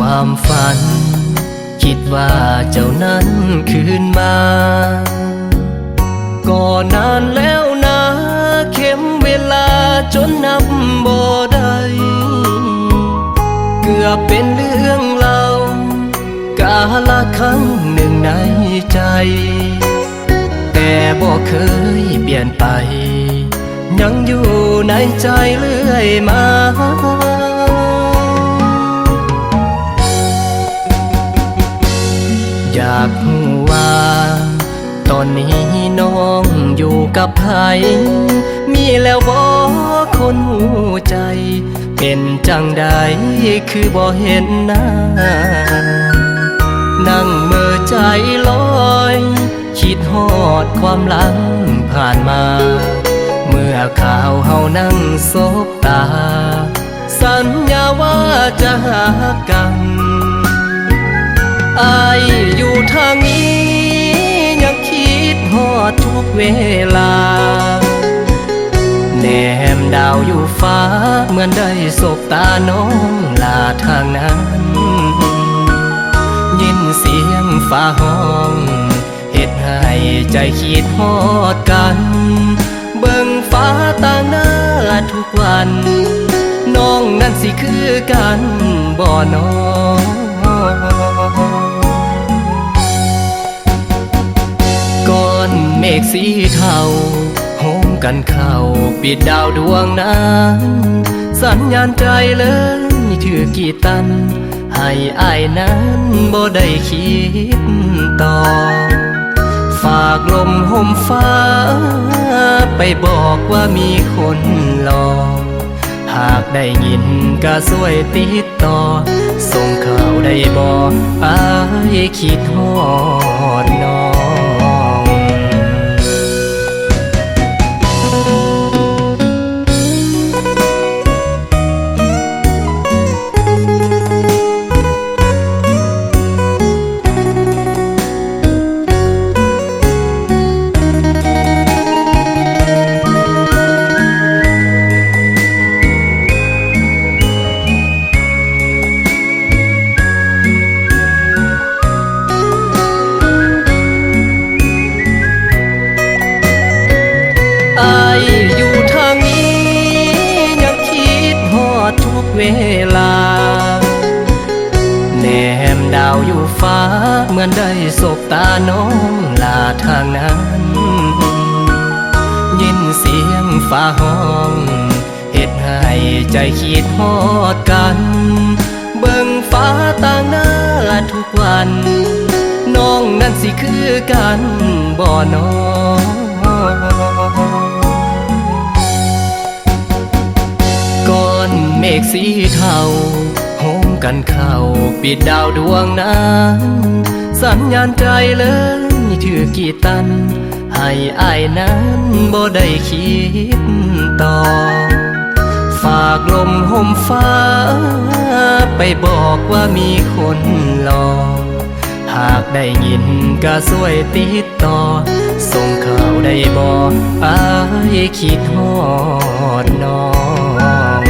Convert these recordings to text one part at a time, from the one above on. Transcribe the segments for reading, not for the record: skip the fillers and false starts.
ความฝันคิดว่าเจ้านั้นคืนมาก็นานแล้วนะเข็มเวลาจนนับบ่ได้เกือบเป็นเรื่องเล่ากาลครั้งหนึ่งในใจแต่บ่เคยเปลี่ยนไปยังอยู่ในใจเรื่อยมาอยากรู้ว่าตอนนี้น้องอยู่กับใครมีแล้วบ่คนหูใจเป็นจังใดคือบ่เห็นหน้านั่งเมื่อใจลอยคิดฮอดความหลังผ่านมาเมื่อข่าวเฮานั่งสบตาสัญญาว่าจะหากันอายอยู่ทางนี้ยังคิดฮอดทุกเวลาแนมดาวอยู่ฟ้าเหมือนได้สบตาน้องลาทางนั้นยินเสียงฟ้าห้องเฮ็ดให้ใจคิดฮอดกันเบิ่งฟ้าต่างหน้าทุกวันน้องนั้นสิคือกันบ่น้องก้อนเมฆสีเทาโฮมกันเข้าปิดดาวดวงนั้นสัญญาณใจเลยถือกี่ตันให้อายนั้นบ่ได้คิดต่อฝากลมห่มฟ้าไปบอกว่ามีคนรอหากได้ยินก็ช่วยติดต่อส่งข่าวได้บอกอายคิดฮอดน้องอยู่ทางนี้ยังคิดฮอดทุกเวลาแนมดาวอยู่ฟ้าเหมือนได้สบตาน้องลาทางนั้นยินเสียงฟ้าห้องเฮ็ดให้ใจคิดฮอดกันเบิ่งฟ้าต่างหน้าทุกวันน้องนั้นสิคือกันบ่น้องก้อนเมฆสีเทาโฮมกันเข้าปิดดาวดวงนั้นสัญญาณใจเลยถือกี่ตันให้อายนั้นบ่ได้คิดต่อฝากลมห่มฟ้าไปบอกว่ามีคนรอหากได้ยินก็ช่วยติดต่อส่งข่าวได้บอกอายคิดฮอดน้อง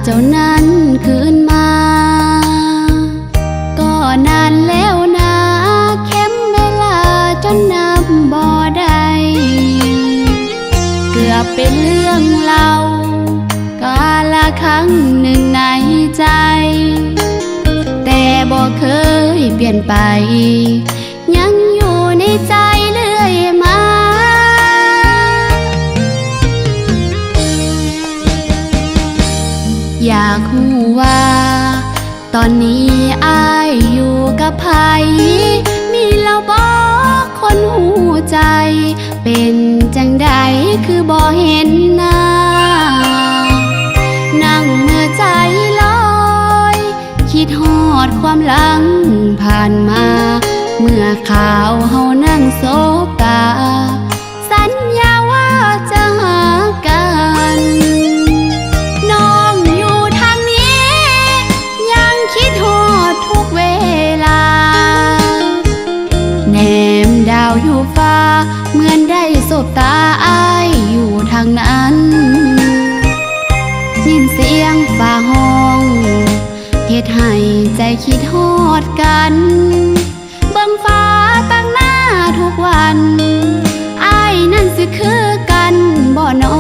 เจ้านั้นคืนมาก็นานแล้วนะเข็มเวลาจนนับบ่ได้เกือบเป็นเรื่องเล่ากาล รั้งหนึ่งในใจแต่บ่เคยเปลี่ยนไปยังอยู่ในใจเรื่อยมาอยากรู้ว่าตอนนี้อายอยู่กับไผมีเราบอกคนหูใจเป็นจังใดคือบ่เห็นหน้านั่งเมื่อใจลอยคิดฮอดความหลังผ่านมาเมื่อข่าวเฮานั่งโซกาสัญญาว่าจะหากันน้องอยู่ทางนี้ยังคิดฮอดทุกเวลาแนมดาวอยู่ฟ้าเหมือนได้สบตาอายอยู่ทางนั้นยินเสียงฟ้าห้องเฮ็ดให้ใจคิดฮอดกันเบิ่งฟ้าตั้งหน้าทุกวันอายนั่นสิคือกันบ่น้อ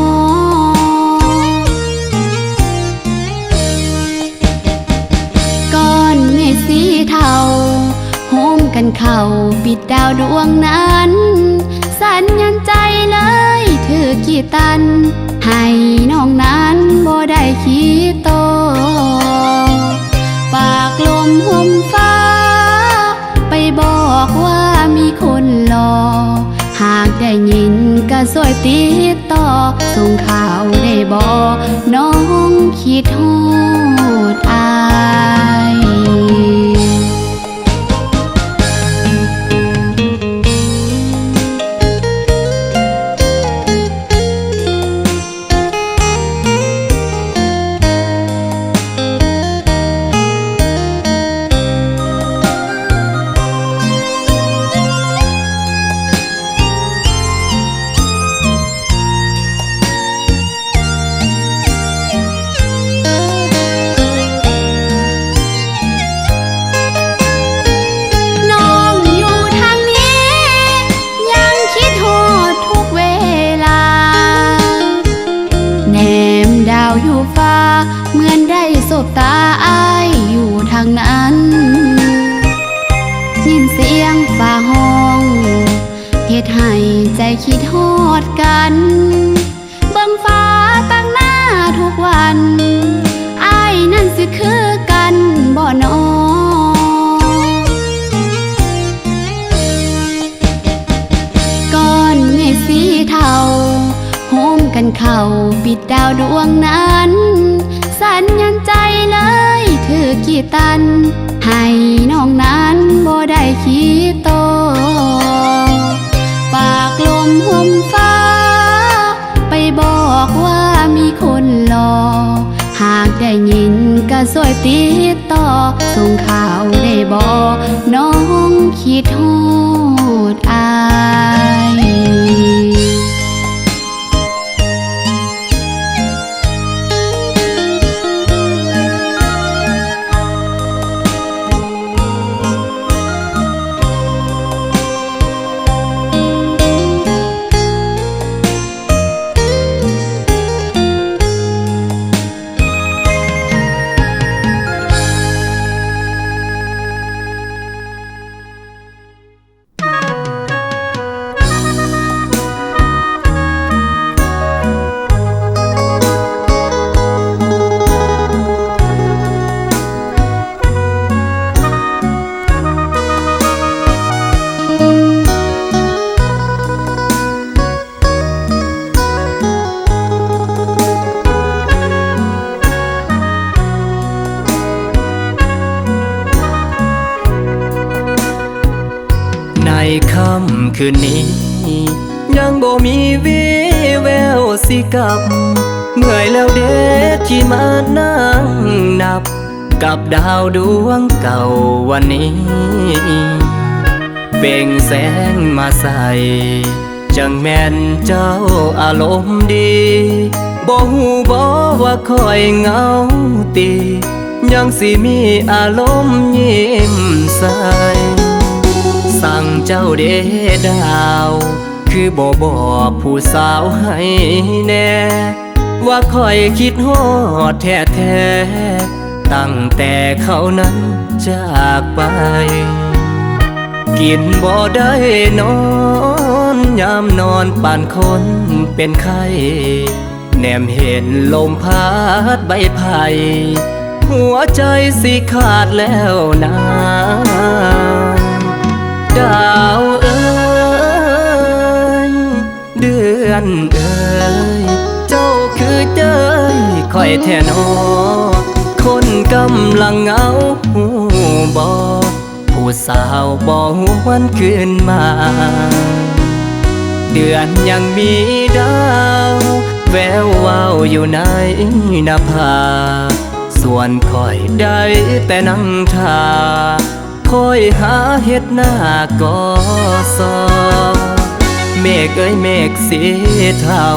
ก้อนเมฆสีเทาโฮมกันเข้าปิดดาวดวงนั้นสัญญาณใจเลยถือกี่ตันให้น้องนั้นบ่ได้คิดโตฝากลมห่มฟ้าไปบอกว่ามีคนรอหากได้ยินก็ช่วยติดต่อส่งข่าวได้บอกน้องคิดฮอดอายอยู่ฟ้าเหมือนได้สบตาอายอยู่ทางนั้นยินเสียงฟ้าห้องเฮ็ดให้ใจคิดฮอดกันเบิ่งฟ้าตั้งหน้าทุกวันอายนั่นสิคือกันบ่น้อก้อนเมฆสีเทาโฮมกันเข้าปิดดาวดวงนั้นสัญญาณใจเลยถือกี่ตันให้น้องนั้นบ่ได้คิดโตฝากลมห่มฟ้าไปบอกว่ามีคนรอหากได้ยินก็ช่วยติดต่อส่งข่าวได้บอกน้องคิดฮอดอายค่ำคืนนี้ยังบ่มีวี่แววสิกลับเมื่อยแล้วเด้ที่มานั่งนับกับดาวดวงเก่าวันนี้เบ่งแสงมาใส่จังแม่นเจ้าอารมณ์ดีบ่ฮู้บ่ว่าคอยเหงาตียังสิมีอารมณ์ยิ้มใสสั่งเจ้าเดดาวคือบ่บอกผู้สาวให้แน่ ว่าคอยคิดฮอดแท้ๆตั้งแต่เขานั้นจากไป กินบ่ได้นอนยามนอนป่านคนเป็นไข้แนมเห็นลมพัดใบไผ่หัวใจสิขาดแล้วนะดาวเอ้ยเดือนเอ้ยเจ้าคือเจ้ยคอยแท่นอคนกำลังเหงาหูบ่ผู้สาวบ่หวนคืนมา เดือนยังมีดาวแวววาวอยู่ในนภาส่วนคอยได้แต่นั่งท่าคอยหาเฮ็ดหน้ากอซอเมฆเอ้ยเมฆสีเทา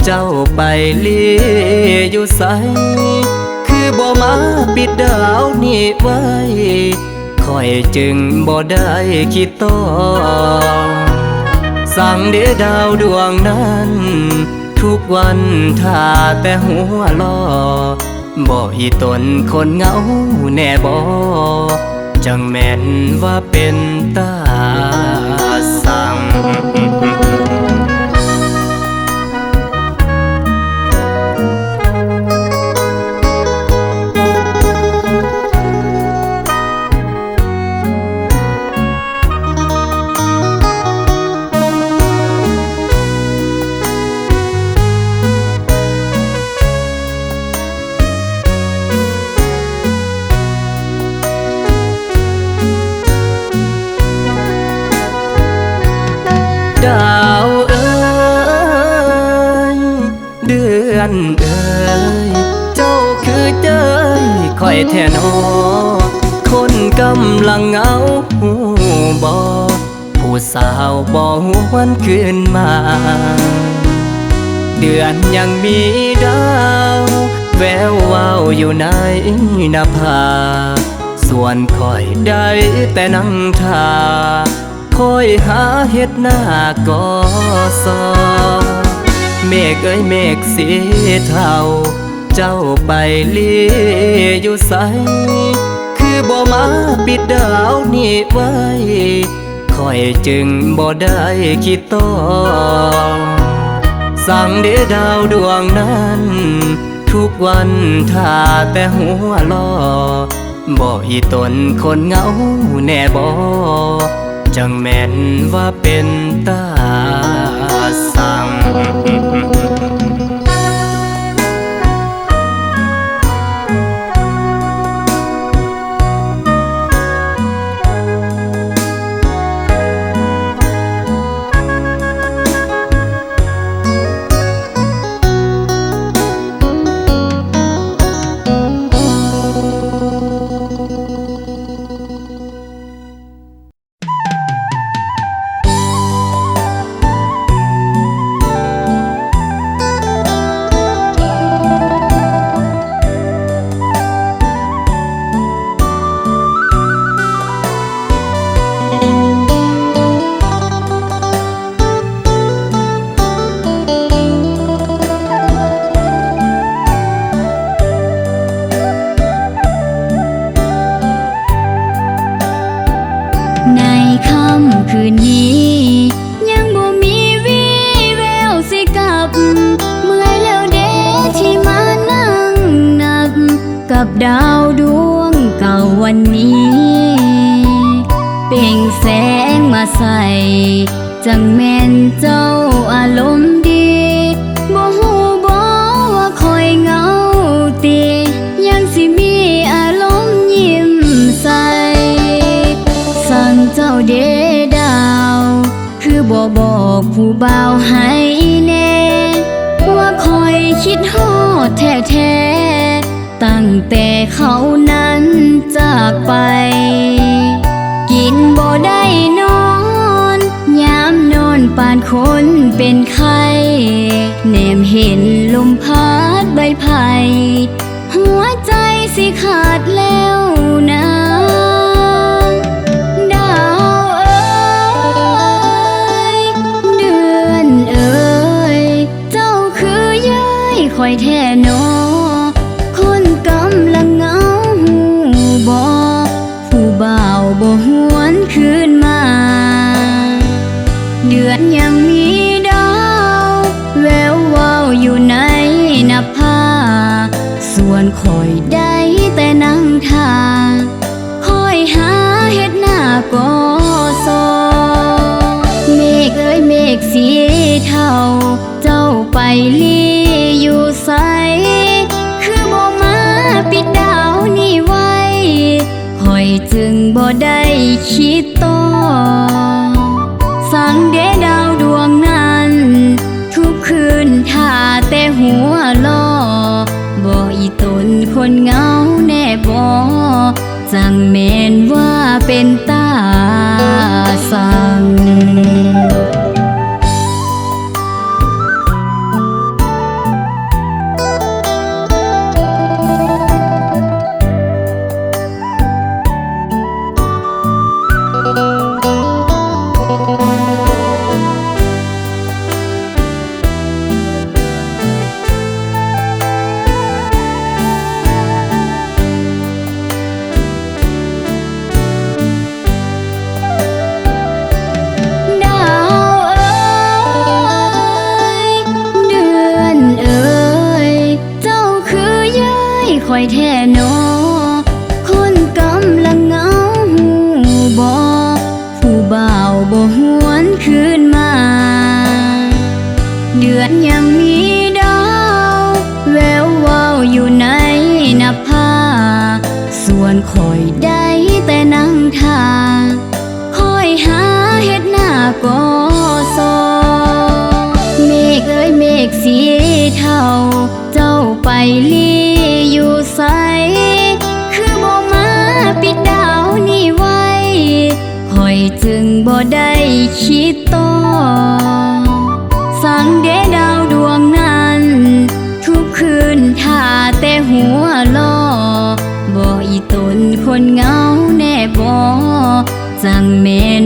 เจ้าไปลีอยู่ไสคือบ่มาปิดดาวนี่ไว้คอยจึงบ่ได้คิดต่อสั่งเดดาวดวงนั้นทุกวันท่าแต่หัวล้อบ่อีตนคนเหงาแน่บ่จังแม่นว่าเป็นตาสั่งดาวเอ้ยเดือนเอ้ยเจ้าคือเจ้ยคอยแท่นอคนกำลังเหงาหูบ่ผู้สาวบ่หวนคืนมา เดือนยังมีดาวแวววาวอยู่ในนภาส่วนคอยได้แต่นั่งท่าคอยหาเฮ็ดหน้ากอซอเมฆเอ้ยเมฆสีเทาเจ้าไปลีอยู่ไสคือบ่มาปิดดาวนี่ไว้คอยจึงบ่ได้คิดต่อสั่งเดดาวดวงนั้นทุกวันท่าแต่หัวล้อบ่อีตนคนเหงาแน่บ่จังแม่นว่าเป็นตาสั่ง กับดาวดวงเก่าวันนี้เปล่งแสงมาใส่จังแม่นเจ้าอารมณ์ดีบ่ฮู้บ่ว่าคอยเหงาติยังสิมีอารมณ์ยิ้มใส่สั่งเจ้าเดดาวคือบ่บอกผู้บ่าวให้แน่ว่าคอยคิดฮอดแท้ๆตั้งแต่เขานั้นจากไปกินบ่ได้นอนยามนอนปานคนเป็นไข้แนมเห็นลมพัดใบไผ่หัวใจสิขาดแล้วนะดาวเอ้ยเดือนเอ้ยเจ้าคือย้ายค คอยแท่นอคนกำลังเหงาหูบ่ผู้บ่าวบ่หวนคืนมา เดือนยังมีดาวแวววาวอยู่ในนภาส่วนคอยได้แต่นั่งท่าคอยหาเฮ็ดหน้าก่อซอเมฆเอ้ยเมฆสีเทาเจ้าไปลีอยู่ไสคือบ่มาปิดดาวนี่ไว้คอยจึงบ่ได้คิดต่อสั่งเดดาวดวงนั้นทุกคืนท่าแต่หัวล้อบ่อีตนคนเหงาแน่บ่จังแม่นว่าเป็นตาสั่งคอยแท่นอคนกำลังเหงาหูบ่ผู้บ่าวบ่หวนคืนมา เดือนยังมีดาวแวววาวอยู่ในนภาส่วนคอยได้แต่นั่งท่าคอยหาเฮ็ดหน้าก่อซอเมฆเอ้ยเมฆสีเทาเจ้าไปลีอยู่ไสคือบ่มาปิดดาวนี่ไว้คอยจึงบ่ได้คิดต่อสั่งเดดาวดวงนั้นทุกคืนท่าแต่หัวล้อบ่อีตนคนเหงาแน่บ่จังแม่น